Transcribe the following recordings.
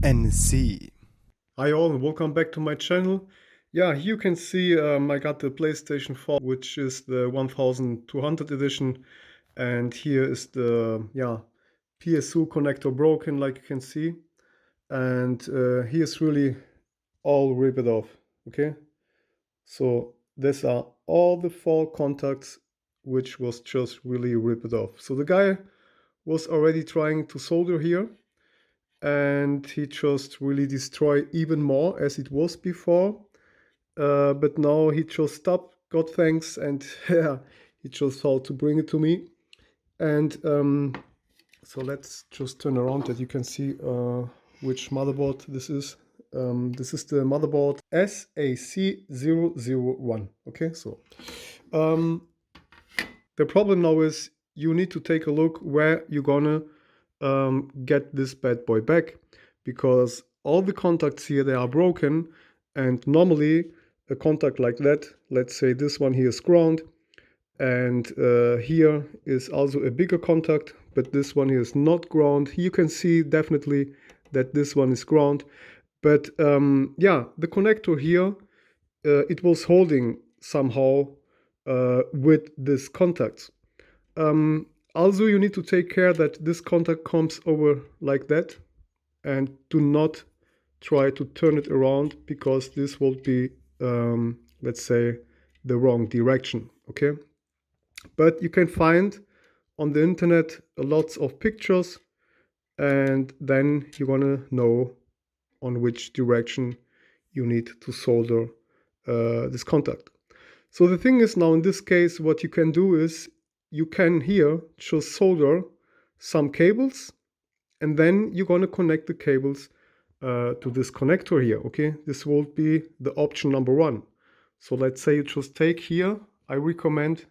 NSC. Hi all and welcome back to my channel. Yeah, here you can see I got the PlayStation 4, which is the 1200 edition, and here is the PSU connector broken, like you can see, and here's really all ripped off. Okay, so these are all the 4 contacts which was just really ripped off. So the guy was already trying to solder here, and he just really destroyed even more as it was before. But now he just stopped, God thanks, and yeah, he just thought to bring it to me. And so let's just turn around that you can see which motherboard this is. This is the motherboard SAC001. Okay, so the problem now is you need to take a look where you're gonna get this bad boy back, because all the contacts here, they are broken, and normally a contact like that, let's say this one here is ground, and here is also a bigger contact, but this one here is not ground. You can see definitely that this one is ground, but yeah, the connector here, it was holding somehow with this contact. Also, you need to take care that this contact comes over like that, and do not try to turn it around, because this will be, let's say, the wrong direction. Okay, but you can find on the internet lots of pictures, and then you're gonna know on which direction you need to solder this contact. So the thing is, now in this case, what you can do is you can here just solder some cables, and then you're going to connect the cables to this connector here. Okay, this will be the option number 1. So let's say you just take here, I recommend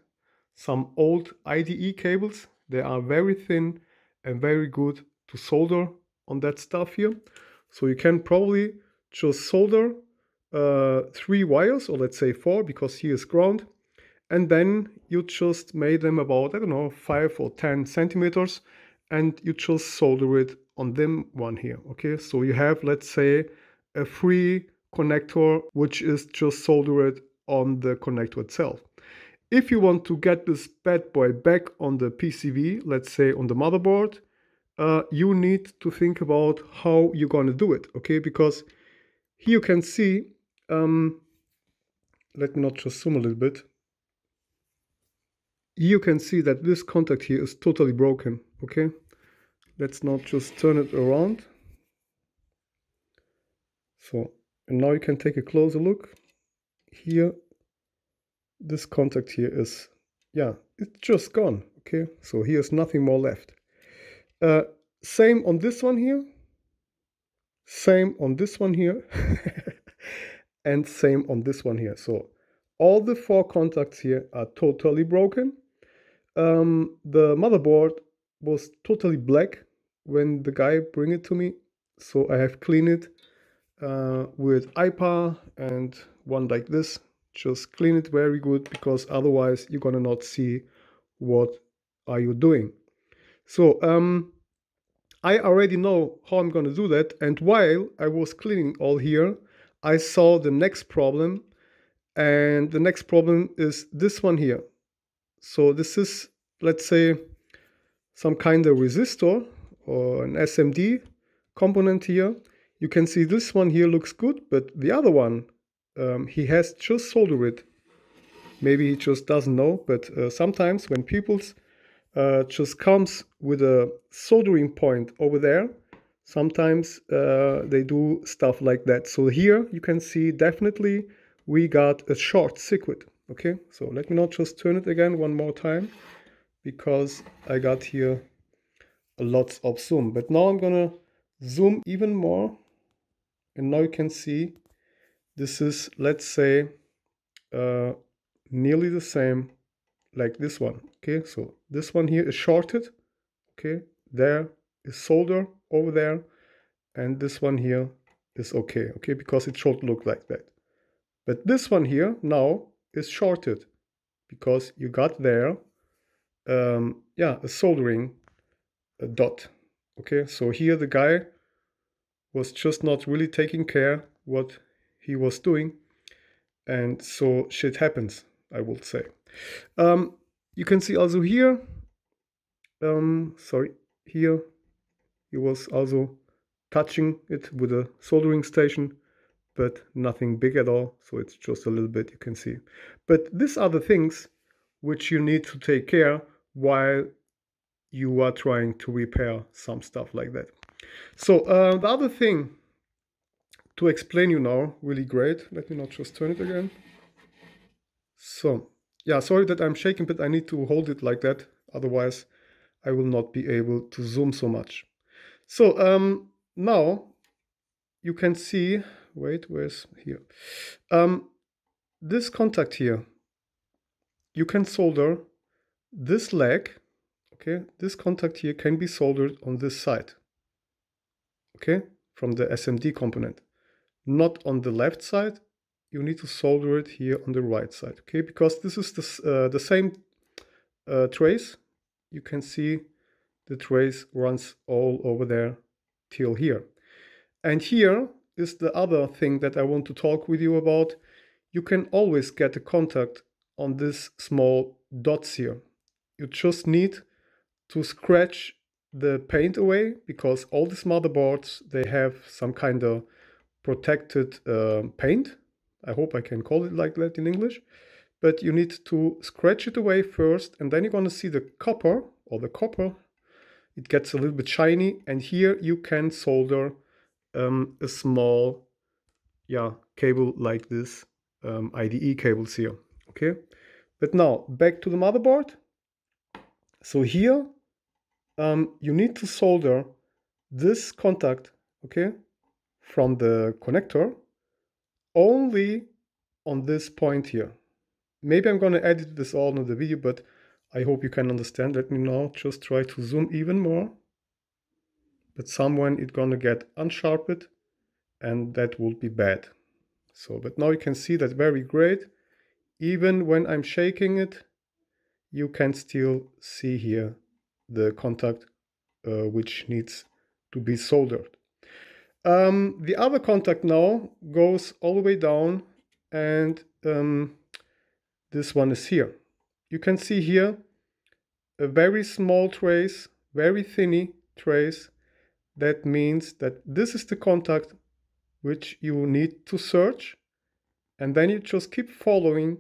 some old IDE cables. They are very thin and very good to solder on that stuff here. So you can probably just solder 3 wires, or let's say 4, because here is ground, and then you just made them about, I don't know, 5 or 10 centimeters, and you just solder it on them one here. Okay, so you have, let's say, a free connector which is just soldered on the connector itself. If you want to get this bad boy back on the PCB, let's say on the motherboard, you need to think about how you're going to do it. Okay, because here you can see, let me not just zoom a little bit. You can see that this contact here is totally broken. Okay, let's not just turn it around. So, and now you can take a closer look. Here, this contact here is, yeah, it's just gone. Okay, so here's nothing more left. Same on this one here, same on this one here, and same on this one here. So all the 4 contacts here are totally broken. The motherboard was totally black when the guy bring it to me, so I have cleaned it with IPA and one like this. Just clean it very good, because otherwise you're gonna not see what are you doing. So I already know how I'm gonna do that, and while I was cleaning all here, I saw the next problem, and the next problem is this one here. So this is, let's say, some kind of resistor or an SMD component here. You can see this one here looks good, but the other one, he has just soldered it. Maybe he just doesn't know, but sometimes when people just comes with a soldering point over there, sometimes they do stuff like that. So here you can see definitely we got a short circuit. Okay, so let me not just turn it again one more time, because I got here lots of zoom. But now I'm gonna zoom even more, and now you can see this is, let's say, nearly the same like this one. Okay, so this one here is shorted. Okay, there is solder over there, and this one here is okay. Okay, because it should look like that. But this one here now is shorted, because you got there yeah, a soldering dot. Okay, so here the guy was just not really taking care what he was doing, and so shit happens, I will say. You can see also here, here he was also touching it with a soldering station, but nothing big at all, so it's just a little bit, you can see. But these are the things which you need to take care while you are trying to repair some stuff like that. So the other thing to explain you now, really great, let me not just turn it again. So yeah, sorry that I'm shaking, but I need to hold it like that, otherwise I will not be able to zoom so much. So now you can see, wait, where's here? This contact here, you can solder this leg, okay? This contact here can be soldered on this side, okay? From the SMD component. Not on the left side, you need to solder it here on the right side, okay? Because this is the same trace. You can see the trace runs all over there till here. And here is the other thing that I want to talk with you about. You can always get a contact on this small dots here. You just need to scratch the paint away, because all these motherboards, they have some kind of protected paint. I hope I can call it like that in English. But you need to scratch it away first, and then you're going to see the copper, it gets a little bit shiny, and here you can solder a small cable like this, IDE cables here, okay? But now back to the motherboard. So here you need to solder this contact, okay, from the connector only on this point here. Maybe I'm going to edit this all in the video, but I hope you can understand. Let me now just try to zoom even more. But somewhere it's going to get unsharpened, and that will be bad. So, but now you can see that very great. Even when I'm shaking it, you can still see here the contact which needs to be soldered. The other contact now goes all the way down, and this one is here. You can see here a very small trace, very thinny trace. That means that this is the contact which you need to search, and then you just keep following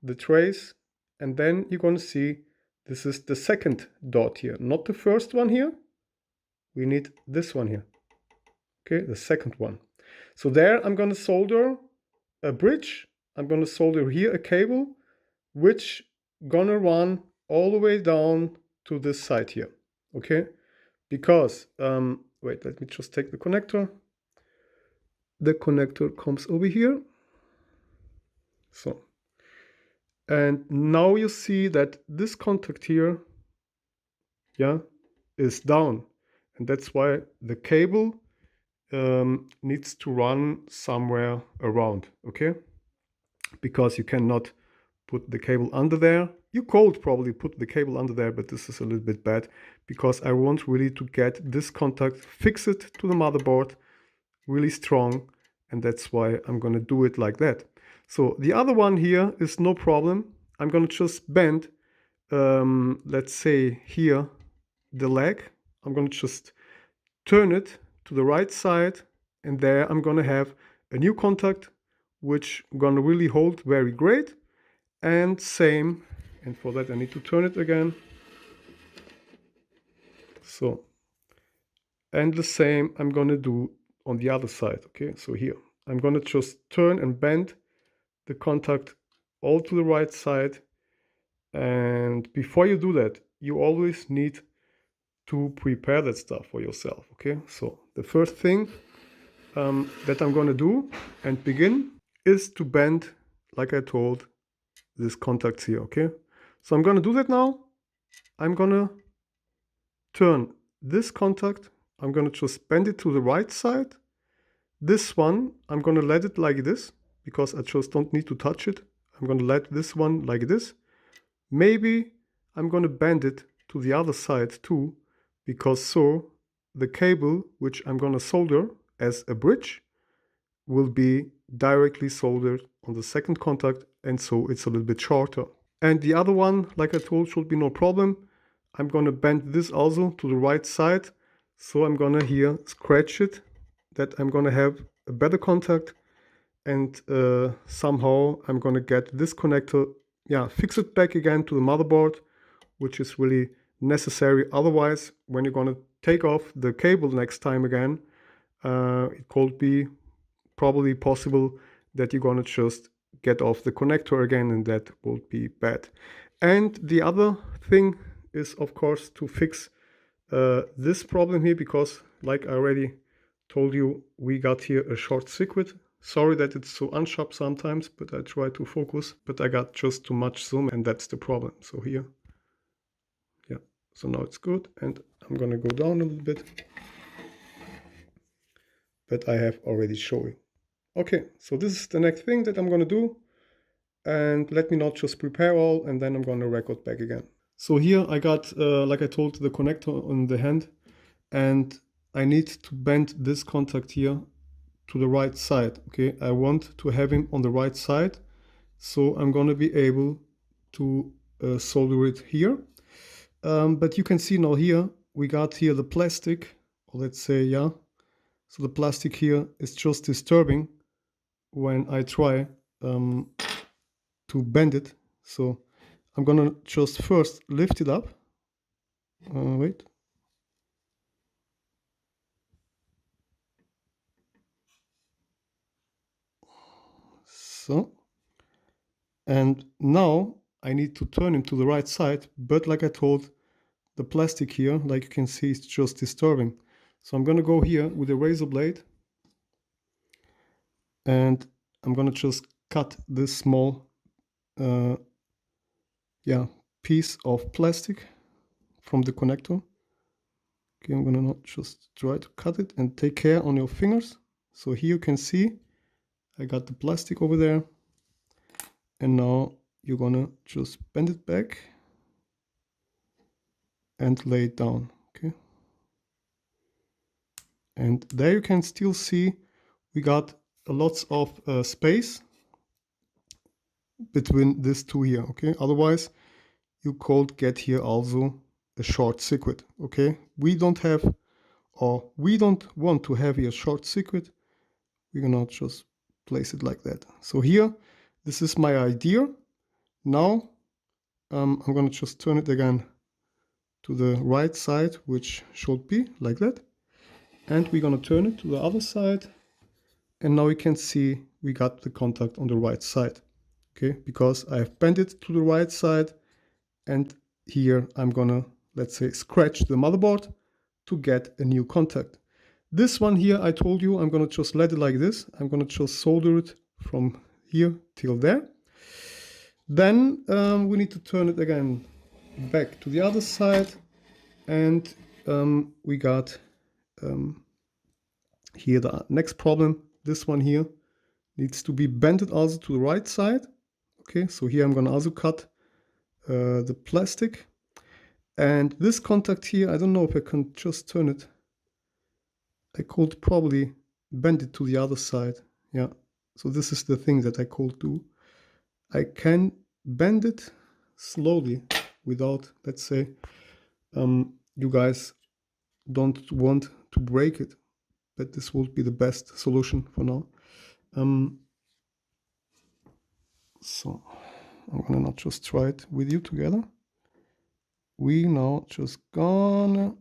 the trace, and then you're going to see this is the second dot here, not the first one here. We need this one here, okay, the second one. So there I'm going to solder a bridge. I'm going to solder here a cable which gonna run all the way down to this side here, okay? Because wait, let me just take the connector. The connector comes over here. So, and now you see that this contact here, is down, and that's why the cable needs to run somewhere around, okay? Because you cannot put the cable under there. You could probably put the cable under there, but this is a little bit bad, because I want really to get this contact, fix it to the motherboard really strong, and that's why I'm gonna do it like that. So the other one here is no problem. I'm gonna just bend, let's say here, the leg. I'm gonna just turn it to the right side, and there I'm gonna have a new contact which gonna really hold very great. And same, and for that I need to turn it again. So, and the same I'm gonna do on the other side, okay? So here, I'm gonna just turn and bend the contact all to the right side. And before you do that, you always need to prepare that stuff for yourself, okay? So the first thing that I'm gonna do and begin is to bend, like I told, this contact here, okay? So I'm gonna do that now. I'm gonna turn this contact, I'm gonna just bend it to the right side. This one, I'm gonna let it like this, because I just don't need to touch it. I'm gonna let this one like this. Maybe I'm gonna bend it to the other side too, because so the cable which I'm gonna solder as a bridge will be directly soldered on the second contact, and so it's a little bit shorter. And the other one, like I told, should be no problem. I'm gonna bend this also to the right side. So I'm gonna here scratch it, that I'm gonna have a better contact, and somehow I'm gonna get this connector, fix it back again to the motherboard, which is really necessary. Otherwise, when you're gonna take off the cable next time again, it could be probably possible that you're gonna just get off the connector again, and that would be bad. And the other thing is, of course, to fix this problem here, because like I already told you, we got here a short circuit. Sorry that it's so unsharp sometimes, but I try to focus, but I got just too much zoom, and that's the problem. So here, yeah, so now it's good, and I'm gonna go down a little bit, but I have already shown you. Okay, so this is the next thing that I'm gonna do, and let me not just prepare all, and then I'm gonna record back again. So here I got, like I told, the connector on the hand, and I need to bend this contact here to the right side. Okay, I want to have him on the right side, so I'm gonna be able to solder it here. But you can see now here, we got here the plastic, or let's say, yeah, so the plastic here is just disturbing when I try to bend it. So I'm gonna just first lift it up. Wait. So, and now I need to turn him to the right side, but like I told, the plastic here, like you can see, is just disturbing. So I'm gonna go here with a razor blade, and I'm gonna just cut this small piece of plastic from the connector. Okay, I'm gonna not just try to cut it, and take care on your fingers. So here you can see I got the plastic over there, and now you're gonna just bend it back and lay it down. Okay, and there you can still see we got lots of space between these two here. Okay, otherwise you could get here also a short circuit. Okay, we don't want to have here a short circuit. We're gonna just place it like that. So here, this is my idea. Now I'm gonna just turn it again to the right side, which should be like that, and we're gonna turn it to the other side, and now we can see we got the contact on the right side. Okay, because I have bent it to the right side, and here I'm gonna, let's say, scratch the motherboard to get a new contact. This one here, I told you, I'm gonna just let it like this. I'm gonna just solder it from here till there. Then we need to turn it again back to the other side, and we got here the next problem. This one here needs to be bended also to the right side. Okay, so here I'm gonna also cut the plastic, and this contact here, I don't know if I can just turn it. I could probably bend it to the other side. Yeah, so this is the thing that I could do. I can bend it slowly without, let's say, you guys don't want to break it, but this would be the best solution for now. So I'm gonna not just try it with you together. We now just gonna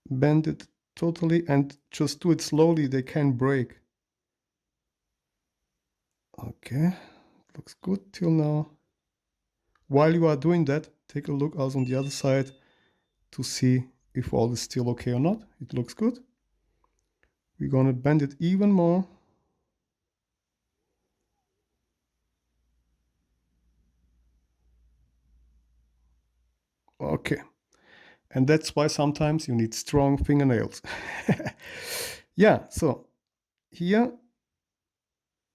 bend it totally, and just do it slowly. They can break. Okay, looks good till now. While you are doing that, take a look also on the other side to see if all is still okay or not. It looks good. We're gonna bend it even more. Okay, and that's why sometimes you need strong fingernails. Yeah, so here,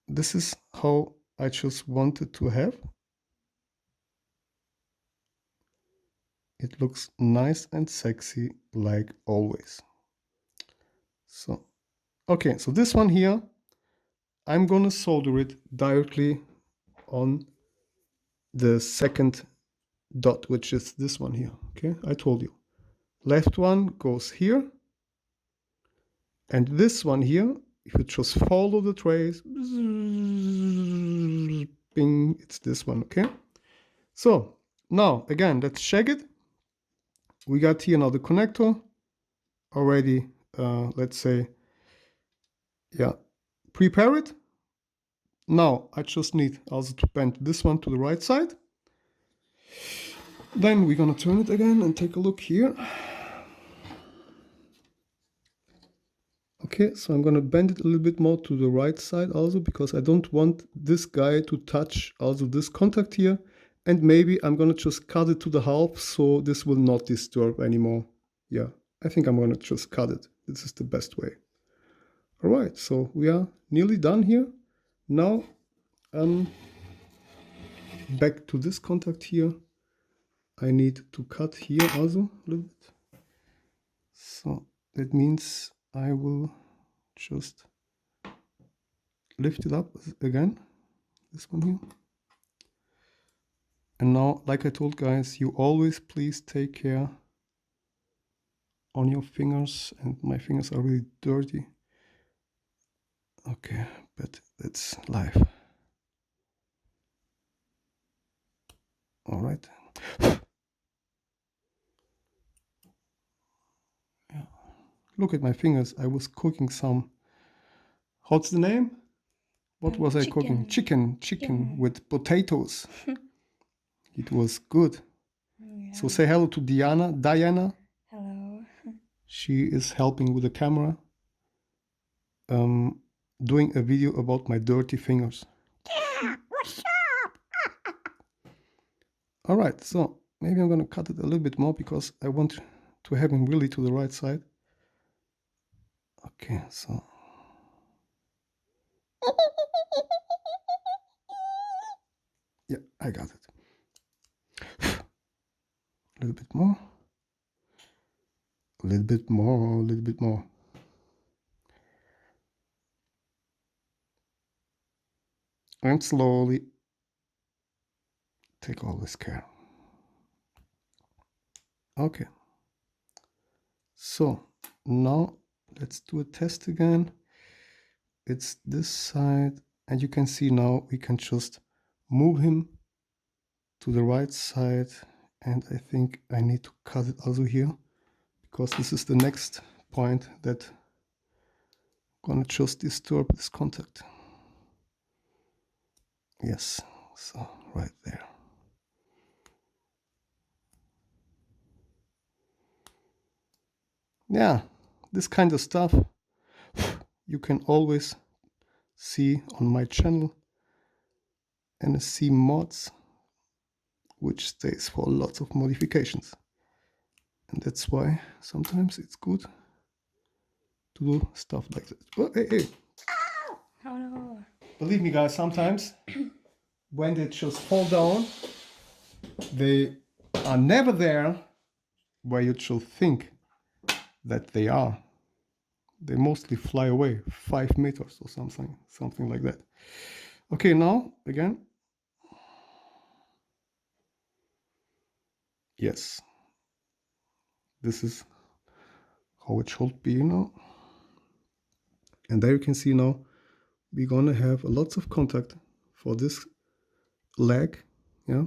this is how I just wanted to have. It looks nice and sexy like always. So, okay, so this one here, I'm gonna solder it directly on the second dot, which is this one here. Okay, I told you. Left one goes here, and this one here, if you just follow the trace, bing, it's this one. Okay, so now again, let's check it. We got here now the connector already. Let's say, yeah, prepare it. Now I just need also to bend this one to the right side. Then we're gonna turn it again and take a look here. Okay, so I'm gonna bend it a little bit more to the right side also, because I don't want this guy to touch also this contact here. And maybe I'm gonna just cut it to the half so this will not disturb anymore. Yeah, I think I'm gonna just cut it. This is the best way. All right, so we are nearly done here. Now, back to this contact here. I need to cut here also a little bit. So that means I will just lift it up again, this one here. And now, like I told guys, you always please take care on your fingers, and my fingers are really dirty. Okay, but that's life. All right. Yeah. Look at my fingers. I was cooking some, what's the name? What was I cooking? Chicken with potatoes. It was good. Yeah. So say hello to Diana. Hello. She is helping with the camera, doing a video about my dirty fingers. Yeah, what's up? All right, so maybe I'm gonna cut it a little bit more because I want to have him really to the right side. Okay, so. Yeah, I got it. A little bit more. A little bit more, a little bit more. And slowly take all this care. Okay. So now let's do a test again. It's this side, and you can see now we can just move him to the right side, and I think I need to cut it also here, because this is the next point that gonna just disturb this contact. Yes, so right there. Yeah, this kind of stuff you can always see on my channel, NSC mods, which stays for lots of modifications. And that's why sometimes it's good to do stuff like that. Oh, hey. Oh no. Believe me guys, sometimes when they just fall down, they are never there where you should think that they are. They mostly fly away 5 meters or something like that. Okay, now again. Yes, this is how it should be now. And there you can see now we're gonna have lots of contact for this leg. Yeah,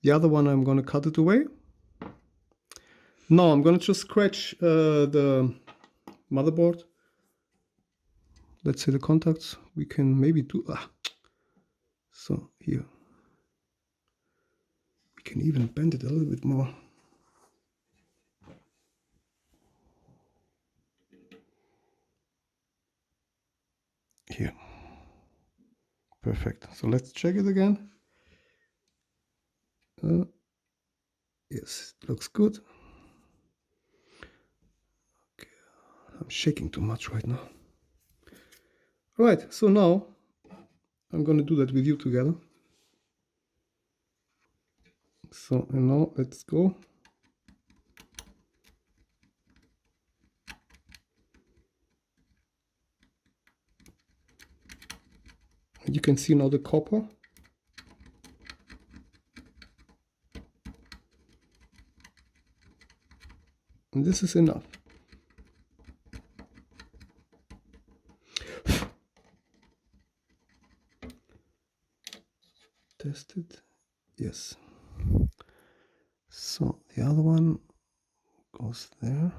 the other one I'm gonna cut it away. Now I'm gonna just scratch the motherboard. Let's see the contacts. We can maybe do so here. We can even bend it a little bit more. Here. Perfect. So let's check it again. Yes, it looks good. Okay. I'm shaking too much right now. Right, so now I'm going to do that with you together. So, and now let's go. And you can see now the copper. And this is enough. Test it. Yes. So the other one goes there.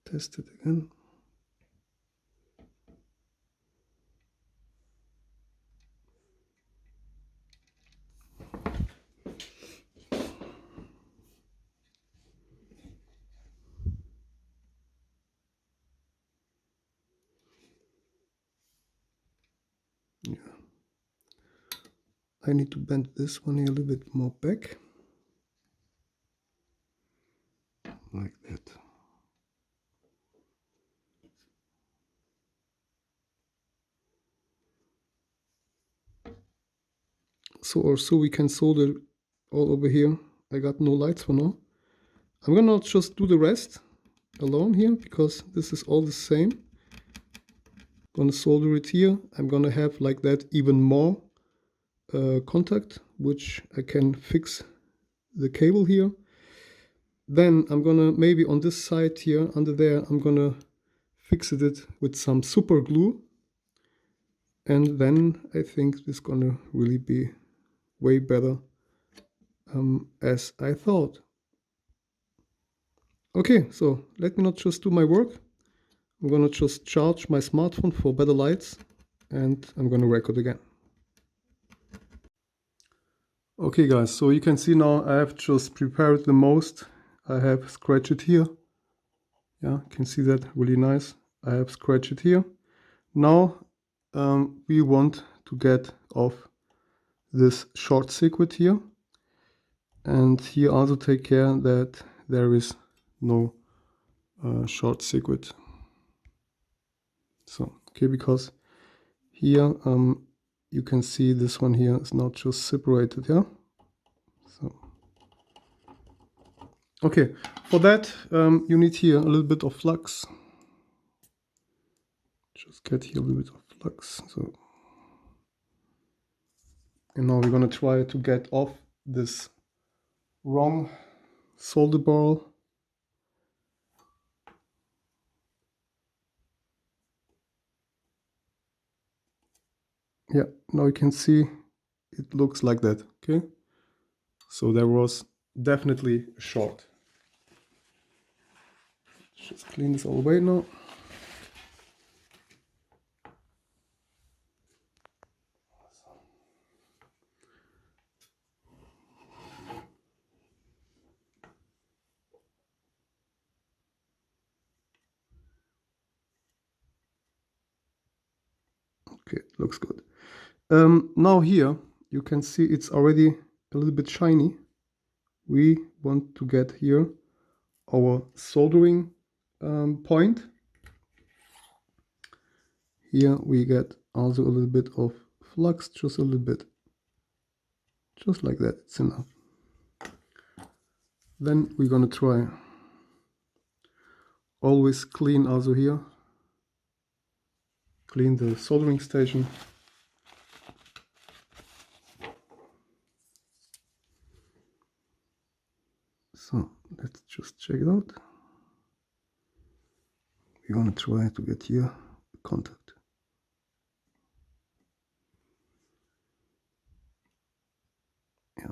Test it again. Yeah. I need to bend this one here a little bit more back. Like that. So also we can solder all over here. I got no lights for now. I'm gonna just do the rest alone here because this is all the same. Gonna solder it here. I'm gonna have like that even more contact, which I can fix the cable here. Then I'm gonna maybe on this side here under there, I'm gonna fix it with some super glue. And then I think this is gonna really be way better as I thought. Okay, so let me not just do my work. I'm gonna just charge my smartphone for better lights and I'm gonna record again. Okay guys, so you can see now I have just prepared the most. I have scratched it here. Yeah, you can see that really nice. I have scratched it here. Now we want to get off this short circuit here. And here also take care that there is no short circuit. So, okay, because here you can see this one here is not just separated, yeah? So, okay, for that you need here a little bit of flux. Just get here a little bit of flux. So, and now we're gonna try to get off this wrong solder ball. Yeah, now you can see it looks like that, okay? So there was definitely a short. Just clean this all away now. Okay, looks good. Now here you can see it's already a little bit shiny. We want to get here our soldering point. Here we get also a little bit of flux, just a little bit. Just like that, it's enough. Then we're gonna try. Always clean also here. Clean the soldering station. So let's just check it out. We're gonna try to get here contact. Yeah.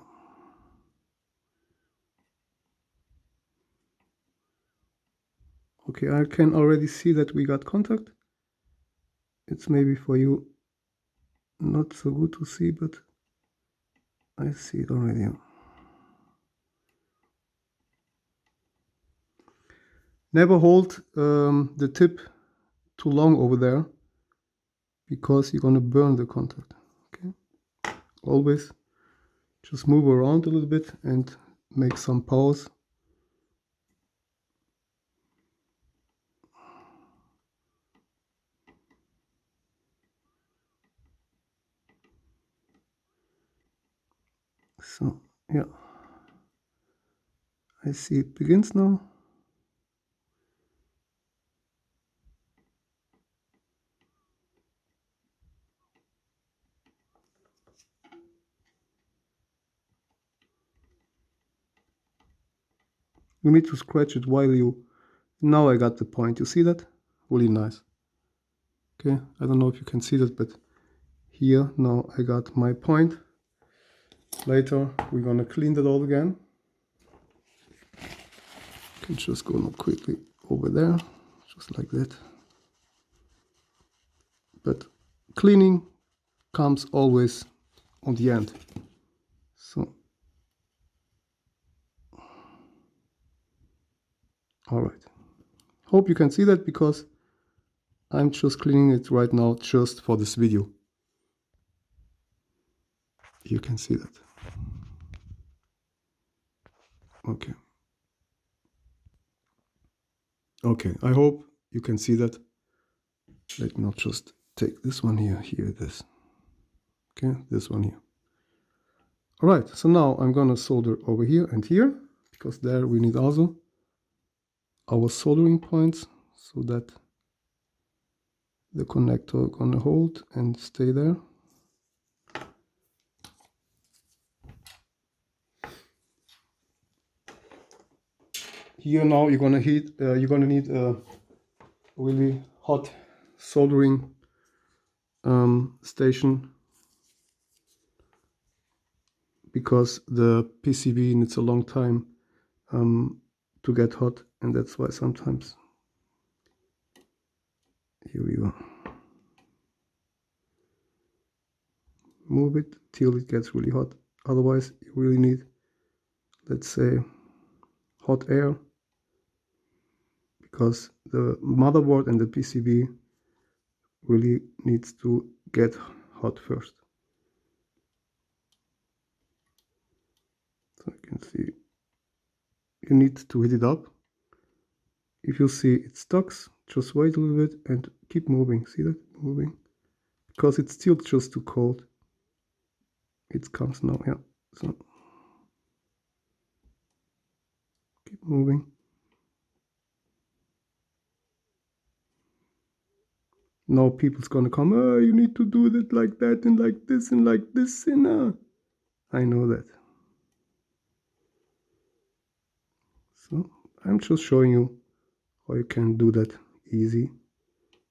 Okay, I can already see that we got contact. It's maybe for you not so good to see, but I see it already. Never hold the tip too long over there because you're gonna burn the contact. Okay. Always just move around a little bit and make some pause. So yeah, I see it begins now. You need to scratch it while you... Now I got the point. You see that? Really nice. Okay, I don't know if you can see that, but here now I got my point. Later we're gonna clean that all again. Can just go now quickly over there, just like that. But cleaning comes always on the end. So, all right. Hope you can see that because I'm just cleaning it right now just for this video. You can see that. Okay. Okay, I hope you can see that. Let me just take this one here. Here it is. Okay, this one here. All right, so now I'm gonna solder over here and here, because there we need also our soldering points so that the connector gonna hold and stay there. Here now you're gonna need a really hot soldering station, because the PCB needs a long time to get hot, and that's why sometimes... Here we go. Move it till it gets really hot. Otherwise you really need, let's say, hot air, because the motherboard and the PCB really needs to get hot first. So you can see you need to heat it up. If you see it stuck, just wait a little bit and keep moving. See that? Moving. Because it's still just too cold. It comes now, yeah. So keep moving. Now people's gonna come, oh, you need to do it like that and like this and like this, and I know that. So I'm just showing you how you can do that easy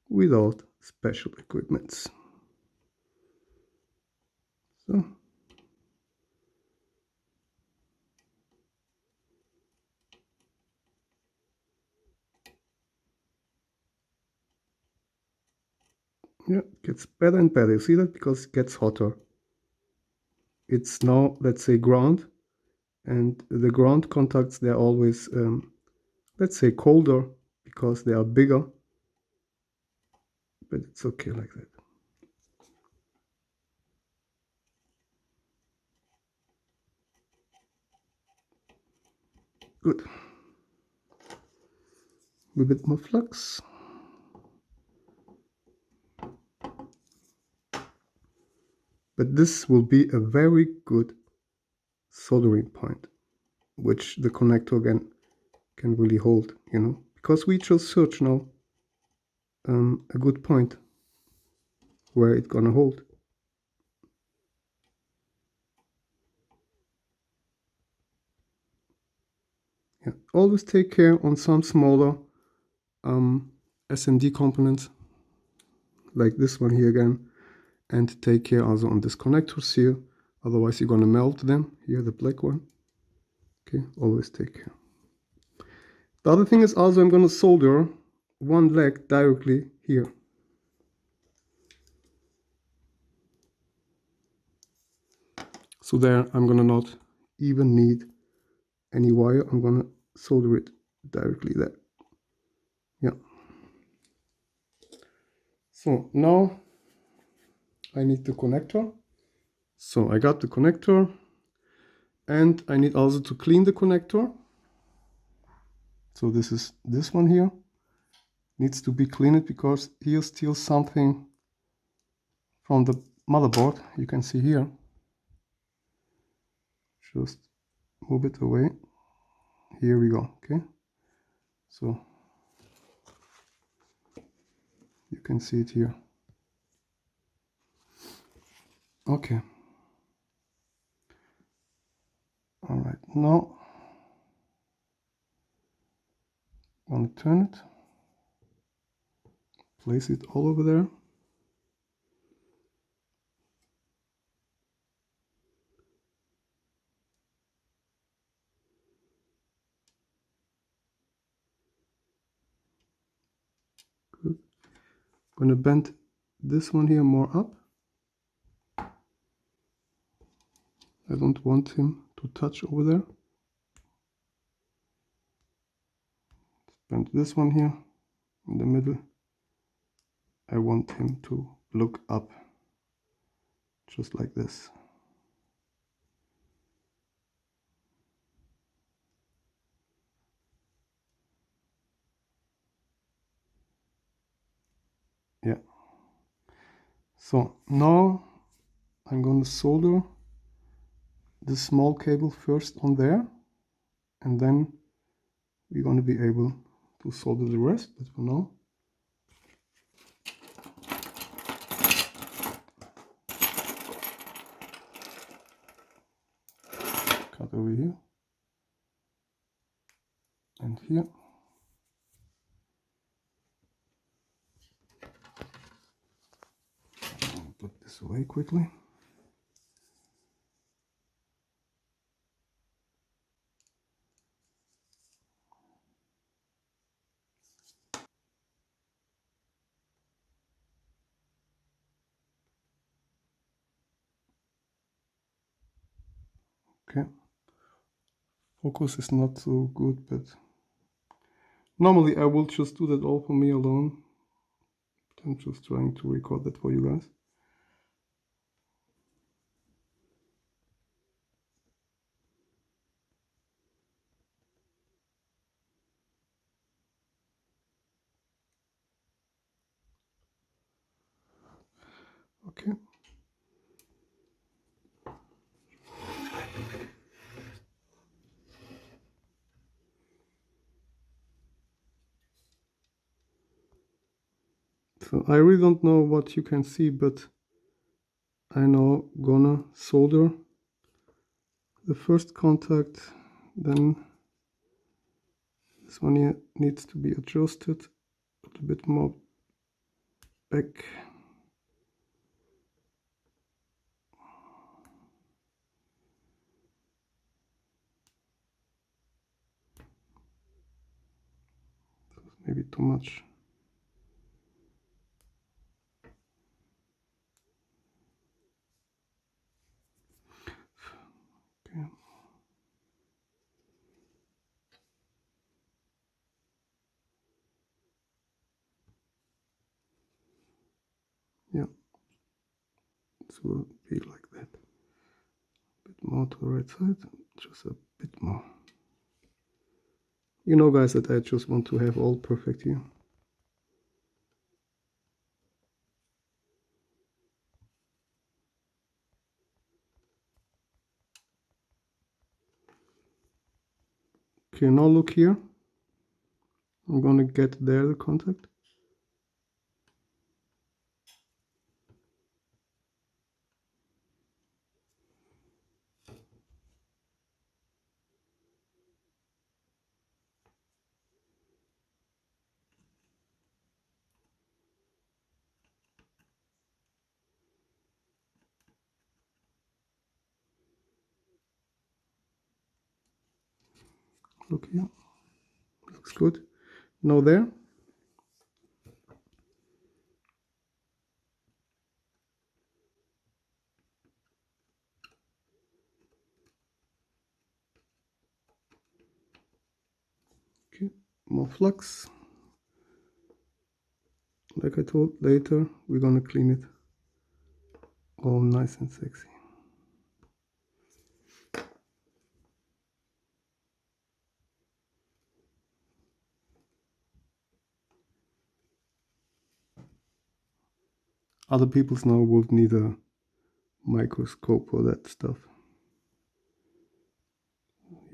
without special equipments. So yeah, it gets better and better. You see that? Because it gets hotter. It's now, let's say, ground, and the ground contacts, they're always, let's say, colder because they are bigger, but it's okay like that. Good. A bit more flux. But this will be a very good soldering point, which the connector again can really hold, you know, because we just search now a good point where it's gonna hold. Yeah, always take care on some smaller SMD components, like this one here again, and take care also on these connectors here, otherwise you're gonna melt them. Here, the black one. Okay, always take care. The other thing is also I'm gonna solder one leg directly here. So there I'm gonna not even need any wire, I'm gonna solder it directly there. Yeah. So now I need the connector. So I got the connector, and I need also to clean the connector. So this is this one here. Needs to be cleaned because here's still something from the motherboard. You can see here. Just move it away. Here we go. Okay. So you can see it here. Okay. All right. Now I'm going to turn it. Place it all over there. Good. I'm going to bend this one here more up. I don't want him to touch over there. Bend this one here in the middle. I want him to look up, just like this. Yeah. So now I'm going to solder the small cable first on there, and then we're going to be able to solder the rest. But for now, cut over here and here. I'll put this away quickly. Okay. Focus is not so good, but normally I will just do that all for me alone. I'm just trying to record that for you guys. Okay. So I really don't know what you can see, but I now gonna solder the first contact, then this one here needs to be adjusted a little bit more back. Maybe too much. Okay. Yeah, it will be like that. A bit more to the right side, just a bit more. You know, guys, that I just want to have all perfect here. Okay, now look here. I'm gonna get there the contact. Look here. Looks good. Now there. Okay, more flux. Like I told, later we're gonna clean it all nice and sexy. Other people now would need a microscope for that stuff.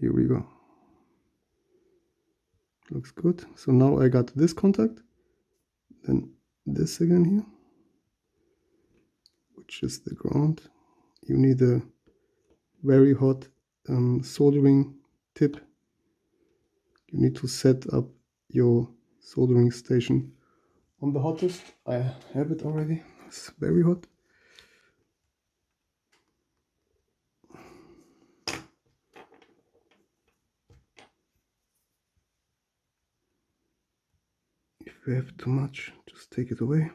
Here we go. Looks good. So now I got this contact, then this again here, which is the ground. You need a very hot soldering tip. You need to set up your soldering station on the hottest. I have it already. It's very hot. If you have too much, just take it away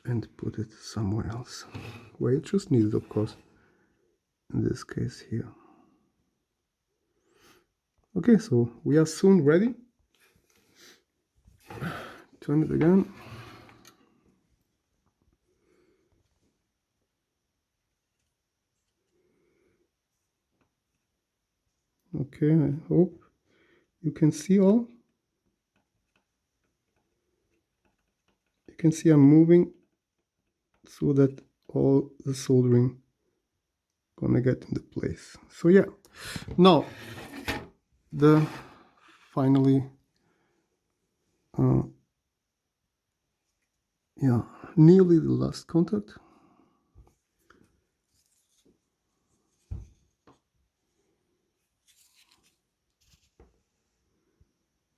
and put it somewhere else where you just need it, of course. In this case here. Okay, so we are soon ready. Turn it again. Okay, I hope you can see all. You can see I'm moving so that all the soldering gonna get into place. So yeah, now the finally yeah, nearly the last contact.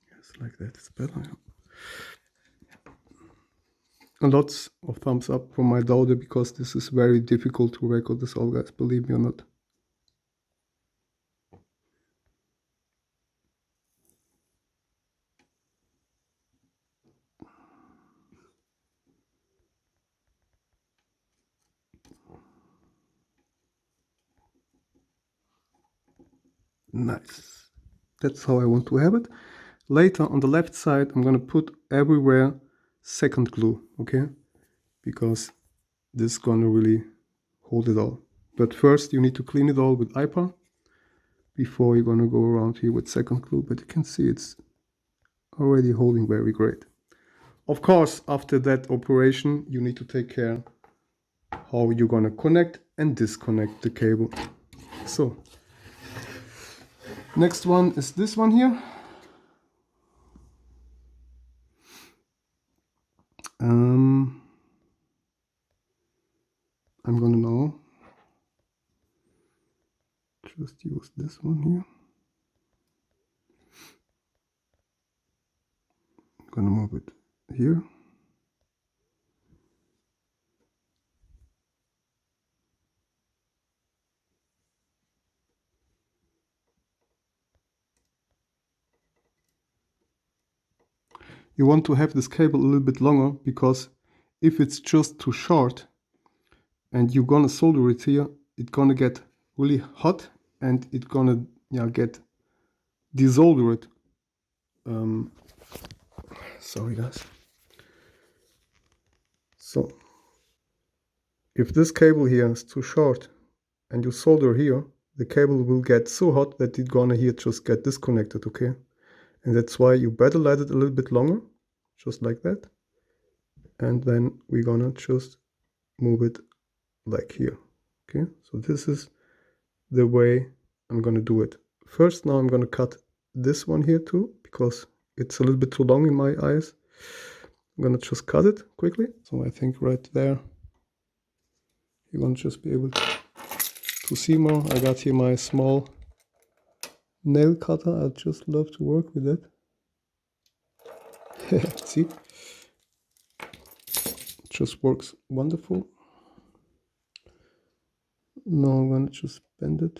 Yes, like that, it's better. And lots of thumbs up from my daughter, because this is very difficult to record this all, guys, believe me or not. Nice. That's how I want to have it. Later on the left side, I'm gonna put everywhere second glue, okay? Because this is gonna really hold it all. But first you need to clean it all with IPA before you're gonna go around here with second glue. But you can see it's already holding very great. Of course, after that operation, you need to take care how you're gonna connect and disconnect the cable. So, next one is this one here. I'm gonna now just use this one here. I'm gonna move it here. You want to have this cable a little bit longer, because if it's just too short and you're gonna solder it here, it's gonna get really hot and it's gonna get desoldered. Sorry guys. So if this cable here is too short and you solder here, the cable will get so hot that it's gonna here just get disconnected, okay? And that's why you better let it a little bit longer, just like that. And then we're gonna just move it like here, okay? So this is the way I'm gonna do it. First, now I'm gonna cut this one here too, because it's a little bit too long in my eyes. I'm gonna just cut it quickly. So I think right there, you're gonna just be able to see more. I got here my small nail cutter. I just love to work with it. See? It just works wonderful. Now I'm gonna just bend it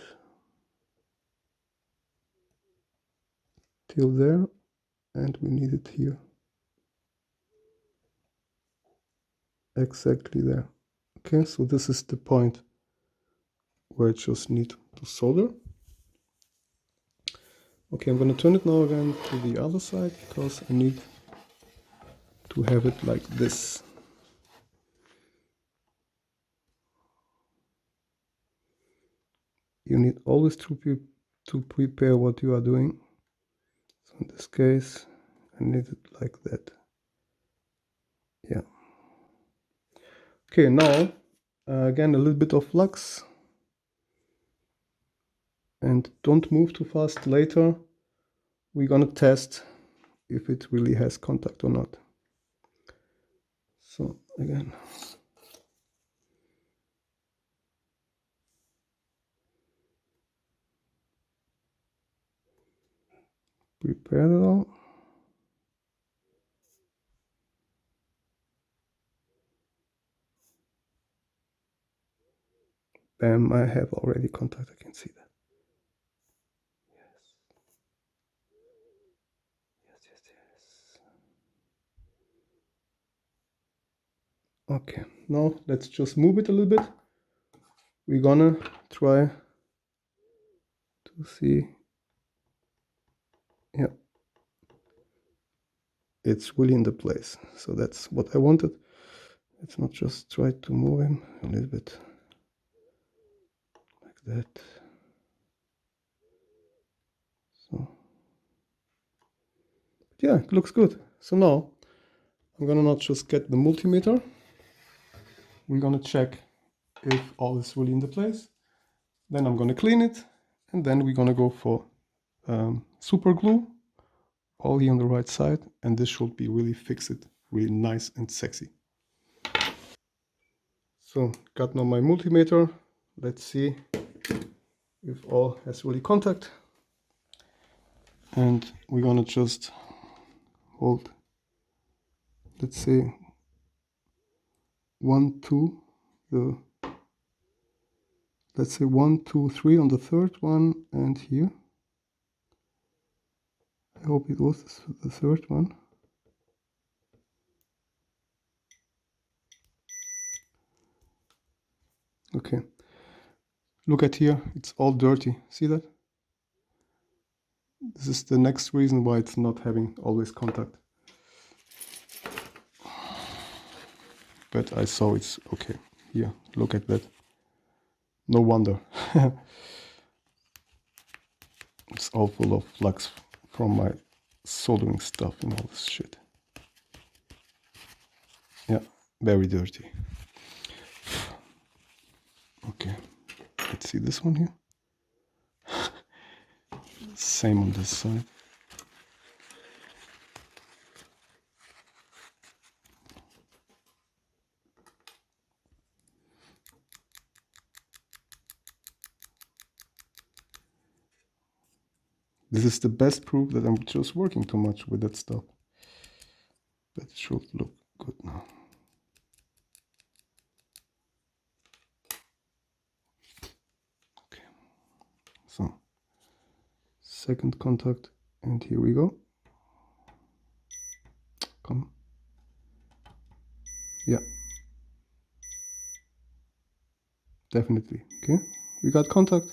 till there, and we need it here. Exactly there. Okay, so this is the point where I just need to solder. Okay, I'm gonna turn it now again to the other side, because I need to have it like this. You need always to prepare what you are doing. So in this case, I need it like that. Yeah. Okay, now again a little bit of flux, and don't move too fast. Later we're gonna test if it really has contact or not. So again, prepare it all. Bam, I have already contact, I can see that. Yes. Yes, yes, yes. Okay, now let's just move it a little bit. We're gonna try to see. Yeah, it's really in the place. So that's what I wanted. Let's not just try to move him a little bit like that. So yeah, it looks good. So now I'm gonna not just get the multimeter. We're gonna check if all is really in the place. Then I'm gonna clean it, and then we're gonna go for super glue, all here on the right side, and this should be really fix it, really nice and sexy. So got now my multimeter. Let's see if all has really contact. And we're gonna just hold, let's say 1, 2, let's say 1, 2, 3 on the third one, and here. I hope it was the third one. Okay. Look at here, it's all dirty. See that? This is the next reason why it's not having always contact. But I saw it's okay. Here, look at that. No wonder. It's all full of flux from my soldering stuff and all this shit. Yeah, very dirty. Okay, let's see this one here. Same on this side. This is the best proof that I'm just working too much with that stuff. But it should look good now. Okay, so second contact, and here we go. Come. Yeah. Definitely. Okay, we got contact.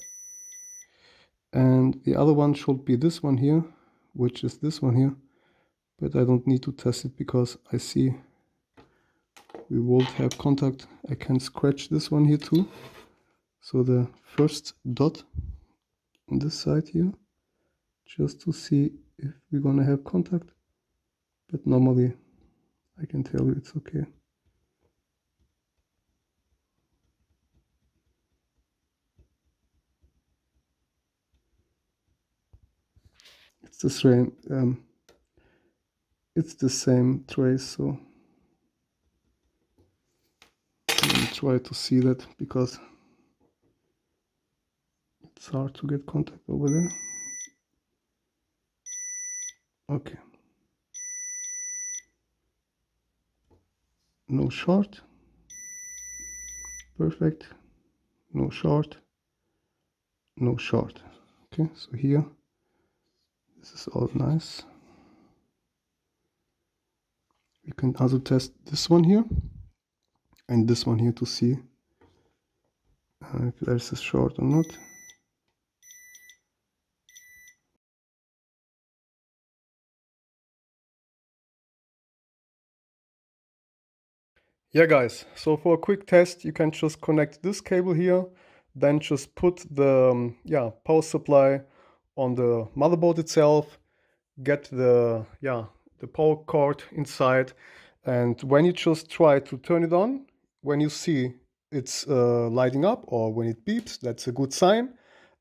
And the other one should be this one here, which is this one here. But I don't need to test it because I see we won't have contact. I can scratch this one here too. So the first dot on this side here, just to see if we're gonna have contact. But normally I can tell you it's okay. It's the same. It's the same trace, so I'll try to see that because it's hard to get contact over there. Okay. No short. Perfect. No short. No short. Okay, so here, this is all nice. We can also test this one here and this one here to see if there's a short or not. Yeah guys, so for a quick test you can just connect this cable here, then just put the power supply on the motherboard itself, get the power cord inside, and when you just try to turn it on, when you see it's lighting up or when it beeps, that's a good sign.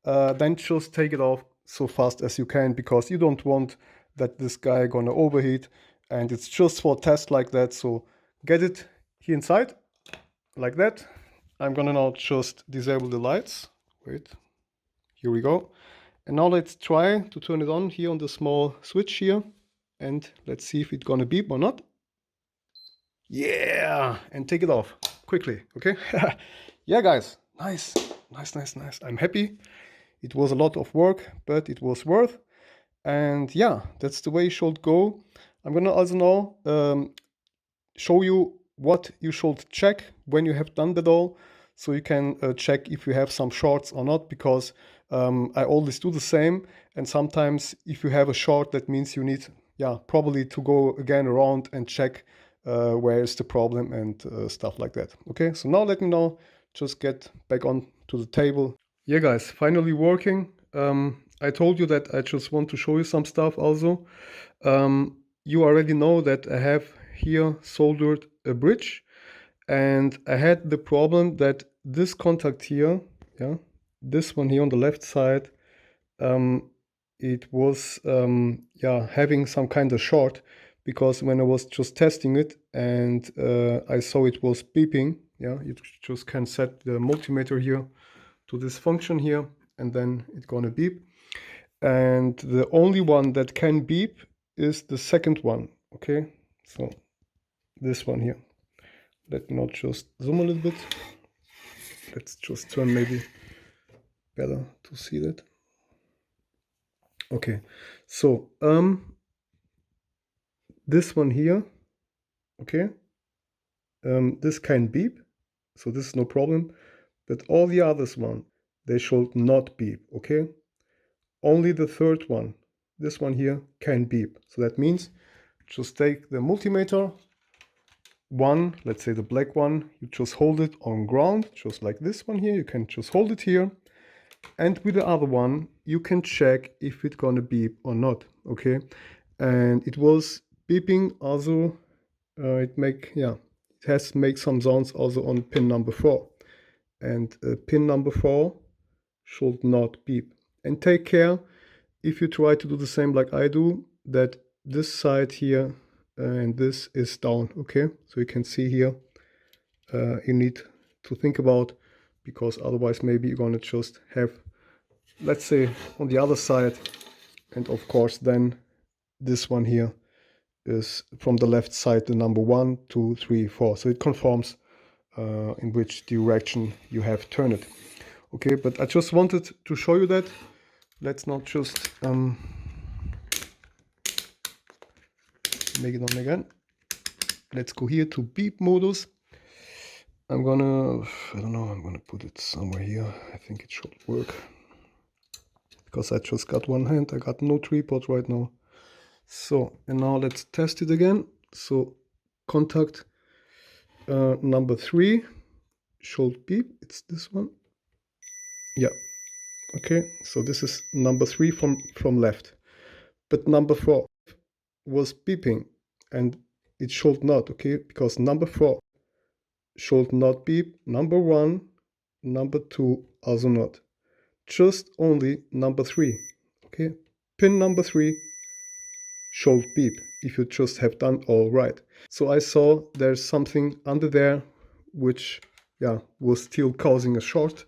Then just take it off so fast as you can, because you don't want that this guy gonna overheat, and it's just for test like that. So get it here inside like that. I'm gonna now just disable the lights. Wait, here we go. And now let's try to turn it on here on the small switch here, and let's see if it's gonna beep or not. Yeah, and take it off quickly, okay? Yeah, guys, nice. I'm happy. It was a lot of work, but it was worth. And yeah, that's the way it should go. I'm gonna also now show you what you should check when you have done that all, so you can check if you have some shorts or not, because I always do the same, and sometimes if you have a short, that means you need probably to go again around and check where is the problem and stuff like that. Okay, so now let me now just get back on to the table. Yeah, guys, finally working. I told you that I just want to show you some stuff also. You already know that I have here soldered a bridge, and I had the problem that this contact here, this one here on the left side, it was having some kind of short, because when I was just testing it and I saw it was beeping. You just can set the multimeter here to this function here, and then it's gonna beep. And the only one that can beep is the second one. Okay, so this one here. Let me not just zoom a little bit. Let's just turn maybe better to see that. Okay, so this one here, okay, this can beep, so this is no problem, but all the others one, they should not beep. Okay, only the third one, this one here, can beep. So that means just take the multimeter one, let's say the black one, you just hold it on ground, just like this one here. You can just hold it here, and with the other one you can check if it's gonna beep or not. Okay, and it was beeping also. It has make some sounds also on pin number 4, and pin number 4 should not beep. And take care, if you try to do the same like I do, that this side here and this is down. Okay, so you can see here, you need to think about, because otherwise maybe you're gonna just have, let's say, on the other side, and of course then this one here is from the left side the number 1, 2, 3, 4, so it conforms in which direction you have turned it. Okay, but I just wanted to show you that. Let's not just make it on again. Let's go here to beep modus. I'm gonna put it somewhere here. I think it should work, because I just got one hand. I got no tripod right now. So, and now let's test it again. So contact number 3 should beep. It's this one. Yeah. Okay, so this is number 3 from left, but number 4 was beeping, and it should not. Okay, because number 4 should not beep. Number 1, number 2 also not. Just only number 3. Okay, pin number 3 should beep if you just have done all right. So I saw there's something under there which was still causing a short,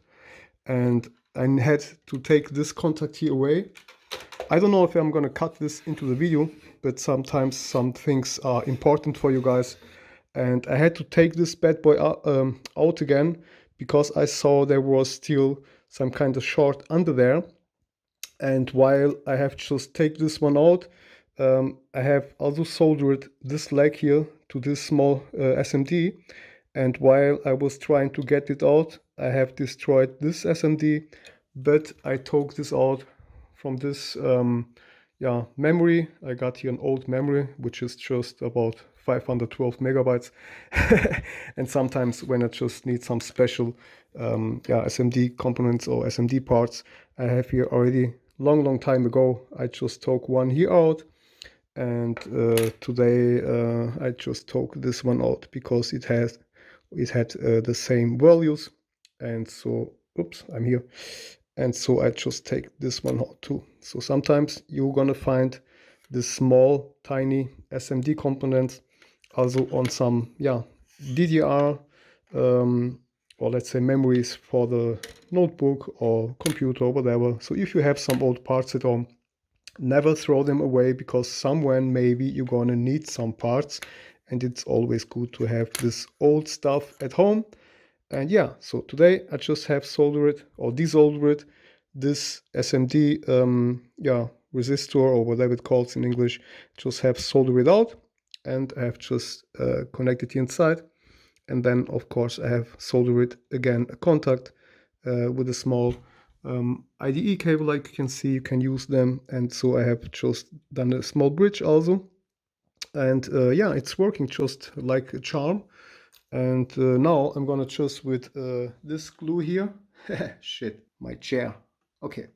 and I had to take this contact here away. I don't know if I'm gonna cut this into the video, but sometimes some things are important for you guys, and I had to take this bad boy out again, because I saw there was still some kind of short under there. And while I have just take this one out, I have also soldered this leg here to this small SMD, and while I was trying to get it out, I have destroyed this SMD, but I took this out from this memory. I got here an old memory which is just about 512 megabytes and sometimes when I just need some special SMD components or SMD parts, I have here already long time ago. I just took one here out, and today I just took this one out because it has it had the same values. And so, oops, I'm here. And so I just take this one out too. So sometimes you're gonna find this small, tiny SMD components also on some, DDR, or let's say memories for the notebook or computer or whatever. So if you have some old parts at home, never throw them away, because somewhere maybe you're gonna need some parts, and it's always good to have this old stuff at home. And yeah, so today I just have soldered or desoldered this SMD resistor, or whatever it calls in English. Just have soldered it out, and I have just connected it inside. And then of course I have soldered again a contact with a small IDE cable. Like you can see, you can use them. And so I have just done a small bridge also. And yeah, it's working just like a charm. And now I'm gonna just with this glue here. Shit, my chair. Okay,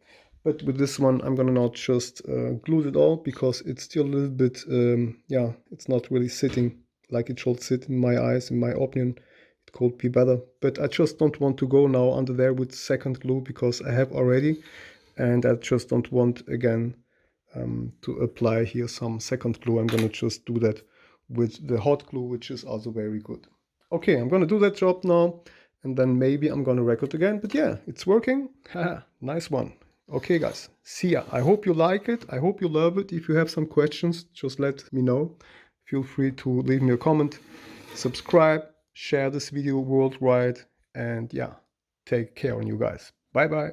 but with this one I'm gonna not just glue it all, because it's still a little bit, it's not really sitting like it should sit in my eyes. In my opinion, it could be better. But I just don't want to go now under there with second glue, because I have already, and I just don't want again to apply here some second glue. I'm gonna just do that with the hot glue, which is also very good. Okay, I'm gonna do that job now, and then maybe I'm gonna record again. But yeah, it's working. Haha, nice one. Okay, guys, see ya. I hope you like it. I hope you love it. If you have some questions, just let me know. Feel free to leave me a comment, subscribe, share this video worldwide, and yeah, take care on you guys. Bye bye.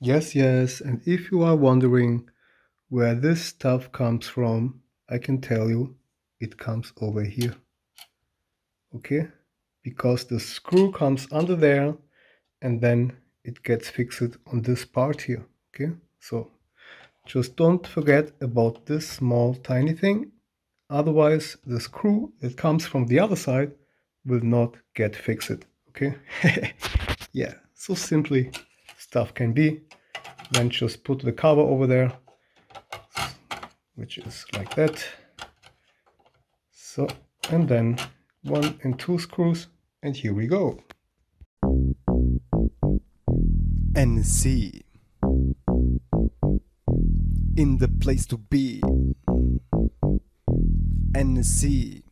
Yes, yes, and if you are wondering where this stuff comes from, I can tell you it comes over here. Okay? Because the screw comes under there, and then it gets fixed on this part here. Okay? So just don't forget about this small tiny thing. Otherwise, the screw that comes from the other side will not get fixed. Okay? Yeah, so simply stuff can be. Then just put the cover over there, which is like that. So, and then 1 and 2 screws, and here we go. NSC in the place to be. NSC